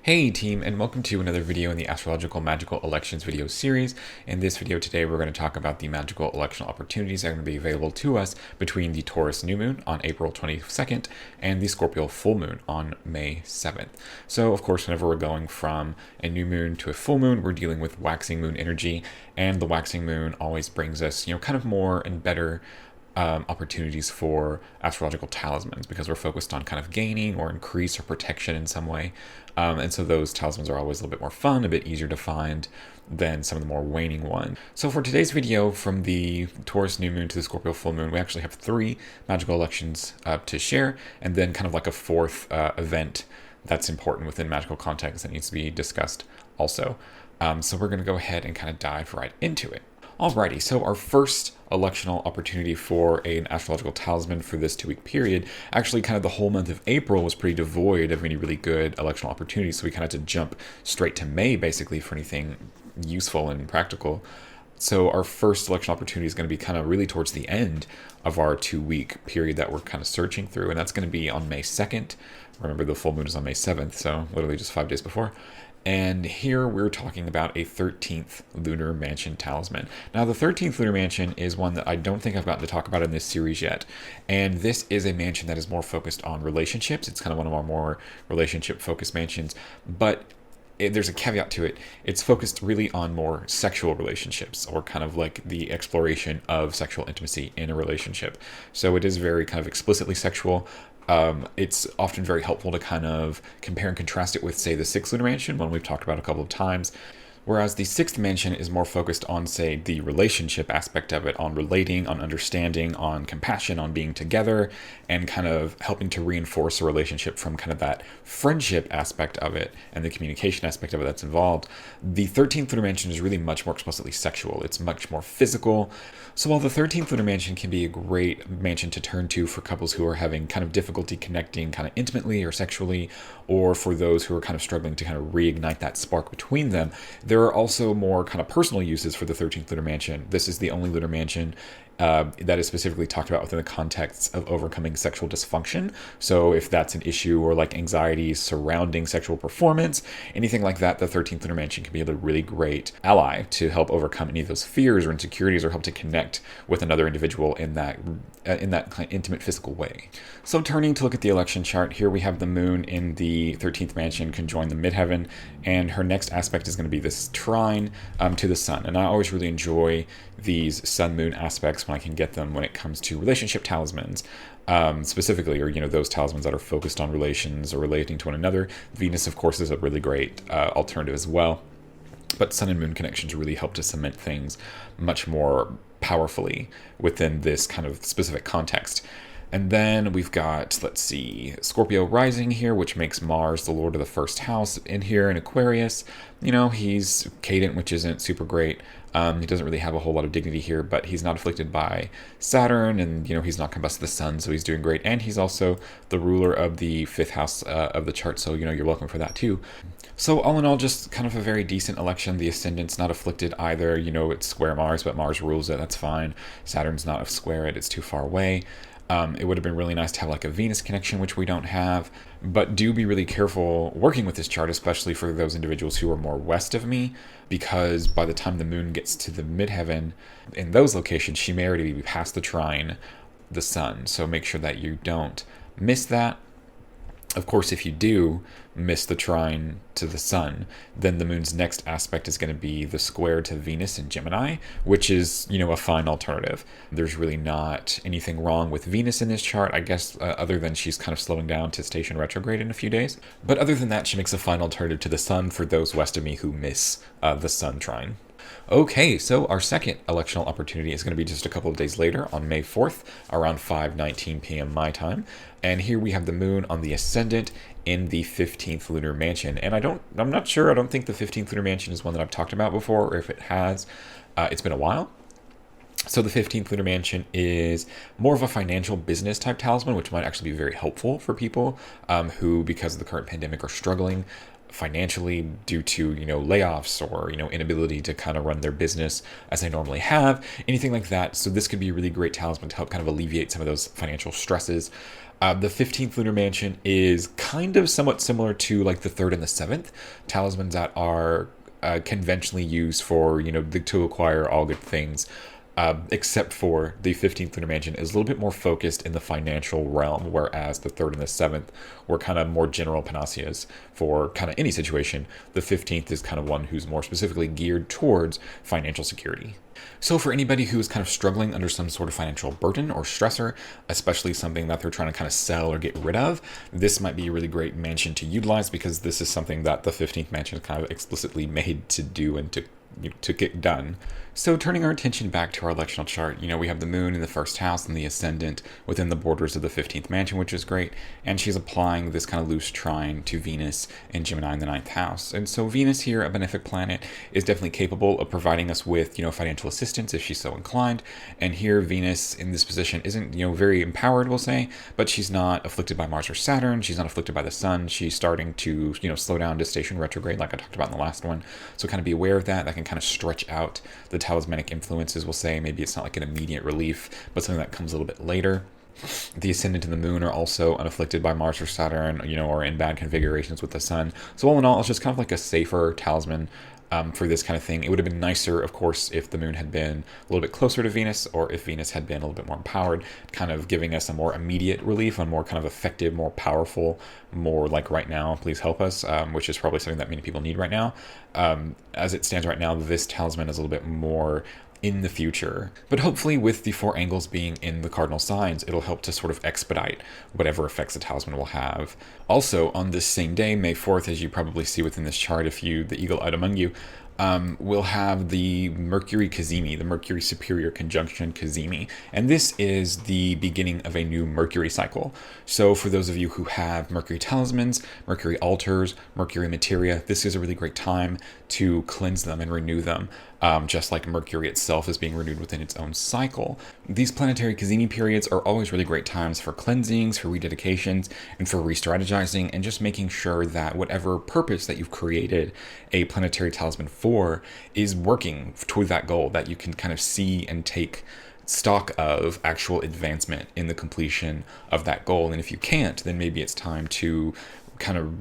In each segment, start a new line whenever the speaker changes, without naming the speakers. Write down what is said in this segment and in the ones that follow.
Hey team, and welcome to another video in the Astrological Magical Elections video series. In this video today, we're going to talk about the magical electional opportunities that are going to be available to us between the Taurus New Moon on April 22nd and the Scorpio Full Moon on May 7th. So, of course, whenever we're going from a new moon to a full moon, we're dealing with waxing moon energy, and the waxing moon always brings us, kind of more and better opportunities for astrological talismans because we're focused on kind of gaining or increase or protection in some way. And so those talismans are always a little bit more fun, a bit easier to find than some of the more waning ones. So for today's video, from the Taurus New Moon to the Scorpio Full Moon, we actually have 3 magical elections to share, and then kind of like a 4th event that's important within magical context that needs to be discussed also. So we're going to go ahead and kind of dive right into it. Alrighty, so our first electional opportunity for an astrological talisman for this 2-week period, actually kind of the whole month of April was pretty devoid of any really good electional opportunities, so we kind of had to jump straight to May basically for anything useful and practical. So our first electional opportunity is going to be kind of really towards the end of our 2-week period that we're kind of searching through, and that's going to be on May 2nd. Remember, the full moon is on May 7th, so literally just 5 days before. And here we're talking about a 13th Lunar Mansion talisman. Now, the 13th Lunar Mansion is one that I don't think I've gotten to talk about in this series yet. And this is a mansion that is more focused on relationships. It's kind of one of our more relationship-focused mansions. But there's a caveat to it. It's focused really on more sexual relationships, or kind of like the exploration of sexual intimacy in a relationship. So it is very kind of explicitly sexual. It's often very helpful to kind of compare and contrast it with, say, the 6th Lunar Mansion, one we've talked about a couple of times. Whereas the 6th mansion is more focused on, say, the relationship aspect of it, on relating, on understanding, on compassion, on being together, and kind of helping to reinforce a relationship from kind of that friendship aspect of it and the communication aspect of it that's involved. The 13th Lunar Mansion is really much more explicitly sexual. It's much more physical. So while the 13th Lunar Mansion can be a great mansion to turn to for couples who are having kind of difficulty connecting kind of intimately or sexually, or for those who are kind of struggling to kind of reignite that spark between them, there are also more kind of personal uses for the 13th Lunar Mansion. This is the only Lunar Mansion that is specifically talked about within the context of overcoming sexual dysfunction. So if that's an issue, or like anxieties surrounding sexual performance, anything like that, the 13th Lunar Mansion can be a really great ally to help overcome any of those fears or insecurities, or help to connect with another individual in that kind of intimate physical way. So turning to look at the election chart, here we have the moon in the 13th mansion conjoin the midheaven, and her next aspect is going to be this trine to the sun. And I always really enjoy these sun-moon aspects when I can get them when it comes to relationship talismans, specifically, or those talismans that are focused on relations or relating to one another. Venus, of course, is a really great alternative as well. But sun and moon connections really help to cement things much more powerfully within this kind of specific context. And then we've got, let's see, Scorpio rising here, which makes Mars the lord of the first house in here in Aquarius. He's cadent, which isn't super great. He doesn't really have a whole lot of dignity here, but he's not afflicted by Saturn, and, he's not combust the sun, so he's doing great. And he's also the ruler of the 5th house of the chart, so, you're welcome for that too. So all in all, just kind of a very decent election. The ascendant's not afflicted either. It's square Mars, but Mars rules it. That's fine. Saturn's not a square it. It's too far away. It would have been really nice to have like a Venus connection, which we don't have. But do be really careful working with this chart, especially for those individuals who are more west of me, because by the time the moon gets to the midheaven in those locations, she may already be past the trine, the sun. So make sure that you don't miss that. Of course, if you do miss the trine to the sun, then the moon's next aspect is going to be the square to Venus in Gemini, which is, a fine alternative. There's really not anything wrong with Venus in this chart, I guess, other than she's kind of slowing down to station retrograde in a few days. But other than that, she makes a fine alternative to the sun for those west of me who miss the sun trine. Okay, so our second electional opportunity is going to be just a couple of days later on May 4th, around 5:19 p.m. my time. And here we have the moon on the ascendant in the 15th Lunar Mansion. And I'm not sure, I don't think the 15th Lunar Mansion is one that I've talked about before, or if it has, it's been a while. So the 15th Lunar Mansion is more of a financial business type talisman, which might actually be very helpful for people who, because of the current pandemic, are struggling financially due to, layoffs or, inability to kind of run their business as they normally have, anything like that. So this could be a really great talisman to help kind of alleviate some of those financial stresses. The 15th Lunar Mansion is kind of somewhat similar to like the 3rd and the 7th talismans that are conventionally used for, to acquire all good things. Except for the 15th Lunar Mansion is a little bit more focused in the financial realm, whereas the 3rd and the 7th were kind of more general panaceas for kind of any situation. The 15th is kind of one who's more specifically geared towards financial security. So for anybody who is kind of struggling under some sort of financial burden or stressor, especially something that they're trying to kind of sell or get rid of, this might be a really great mansion to utilize, because this is something that the 15th mansion is kind of explicitly made to do and to get done. So turning our attention back to our electional chart, we have the moon in the first house and the ascendant within the borders of the 15th mansion, which is great. And she's applying this kind of loose trine to Venus and Gemini in the 9th house. And so Venus here, a benefic planet, is definitely capable of providing us with, financial assistance if she's so inclined. And here Venus in this position isn't, very empowered, we'll say, but she's not afflicted by Mars or Saturn. She's not afflicted by the sun. She's starting to, slow down to station retrograde like I talked about in the last one. So kind of be aware of that. That can kind of stretch out the talismanic influences, we'll say. Maybe it's not like an immediate relief, but something that comes a little bit later. The ascendant and the moon are also unafflicted by Mars or Saturn, or in bad configurations with the sun. So all in all, it's just kind of like a safer talisman for this kind of thing. It would have been nicer, of course, if the moon had been a little bit closer to Venus, or if Venus had been a little bit more empowered, kind of giving us a more immediate relief, a more kind of effective, more powerful, more like right now, please help us, which is probably something that many people need right now. As it stands right now, this talisman is a little bit more in the future. But hopefully with the 4 angles being in the cardinal signs, it'll help to sort of expedite whatever effects the talisman will have. Also, on this same day, May 4th, as you probably see within this chart, the eagle-eyed among you, we'll have the Mercury Cazimi, the Mercury Superior Conjunction Cazimi, and this is the beginning of a new Mercury cycle. So for those of you who have Mercury talismans, Mercury altars, Mercury materia, this is a really great time to cleanse them and renew them, just like Mercury itself is being renewed within its own cycle. These planetary Cazimi periods are always really great times for cleansings, for rededications, and for re-strategizing, and just making sure that whatever purpose that you've created a planetary talisman for is working toward that goal, that you can kind of see and take stock of actual advancement in the completion of that goal. And if you can't, then maybe it's time to kind of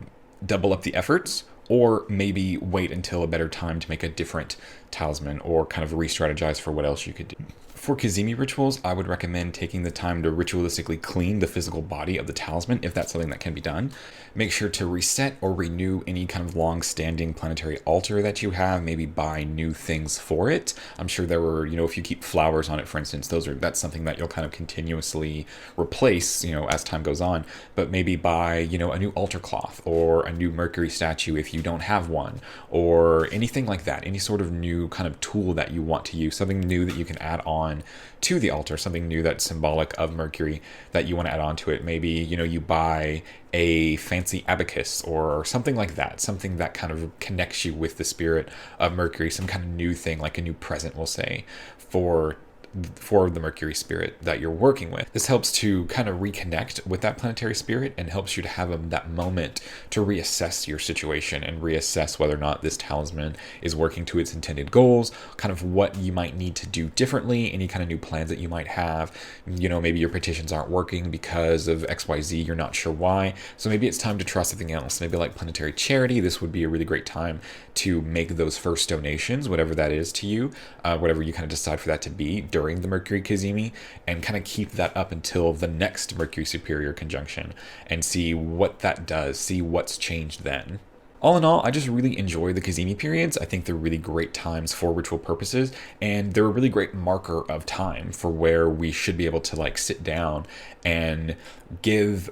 double up the efforts, or maybe wait until a better time to make a different talisman, or kind of re-strategize for what else you could do. For Cazimi rituals, I would recommend taking the time to ritualistically clean the physical body of the talisman, if that's something that can be done. Make sure to reset or renew any kind of long-standing planetary altar that you have, maybe buy new things for it. I'm sure there were, if you keep flowers on it, for instance, that's something that you'll kind of continuously replace, as time goes on. But maybe buy, a new altar cloth, or a new Mercury statue if you don't have one, or anything like that, any sort of new kind of tool that you want to use, something new that you can add on to the altar, something new that's symbolic of Mercury that you want to add on to it. Maybe, you buy a fancy abacus or something like that, something that kind of connects you with the spirit of Mercury, some kind of new thing, like a new present, we'll say, for the Mercury spirit that you're working with. This helps to kind of reconnect with that planetary spirit, and helps you to have that moment to reassess your situation and reassess whether or not this talisman is working to its intended goals, kind of what you might need to do differently, any kind of new plans that you might have. Maybe your petitions aren't working because of XYZ, you're not sure why. So maybe it's time to try something else. Maybe like planetary charity, this would be a really great time to make those first donations, whatever that is to you, whatever you kind of decide for that to be during the Mercury Cazimi, and kind of keep that up until the next Mercury Superior Conjunction and see what that does, see what's changed then. All in all, I just really enjoy the Cazimi periods. I think they're really great times for ritual purposes, and they're a really great marker of time for where we should be able to sit down and give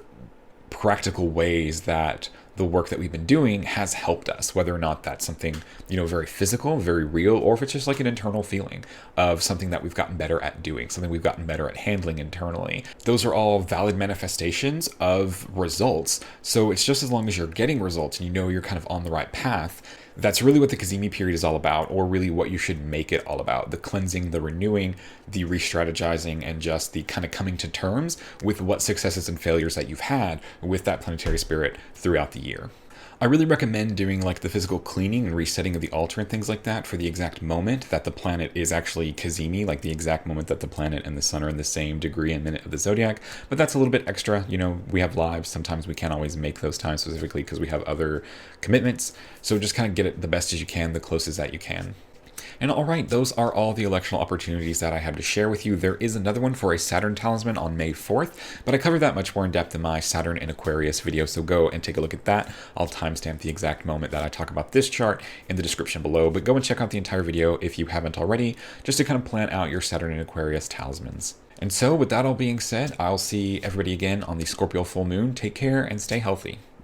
practical ways that the work that we've been doing has helped us, whether or not that's something, very physical, very real, or if it's just like an internal feeling of something that we've gotten better at doing, something we've gotten better at handling internally. Those are all valid manifestations of results. So it's just as long as you're getting results and you're kind of on the right path, that's really what the Cazimi period is all about, or really what you should make it all about. The cleansing, the renewing, the re-strategizing, and just the kind of coming to terms with what successes and failures that you've had with that planetary spirit throughout the year. I really recommend doing like the physical cleaning and resetting of the altar and things like that for the exact moment that the planet is actually Kazemi, like the exact moment that the planet and the sun are in the same degree and minute of the zodiac. But that's a little bit extra. You know, we have lives. Sometimes we can't always make those times specifically because we have other commitments. So just kind of get it the best as you can, the closest that you can. And all right, those are all the electional opportunities that I have to share with you. There is another one for a Saturn talisman on May 4th, but I covered that much more in depth in my Saturn in Aquarius video, so go and take a look at that. I'll timestamp the exact moment that I talk about this chart in the description below, but go and check out the entire video if you haven't already, just to kind of plan out your Saturn in Aquarius talismans. And so with that all being said, I'll see everybody again on the Scorpio Full Moon. Take care and stay healthy.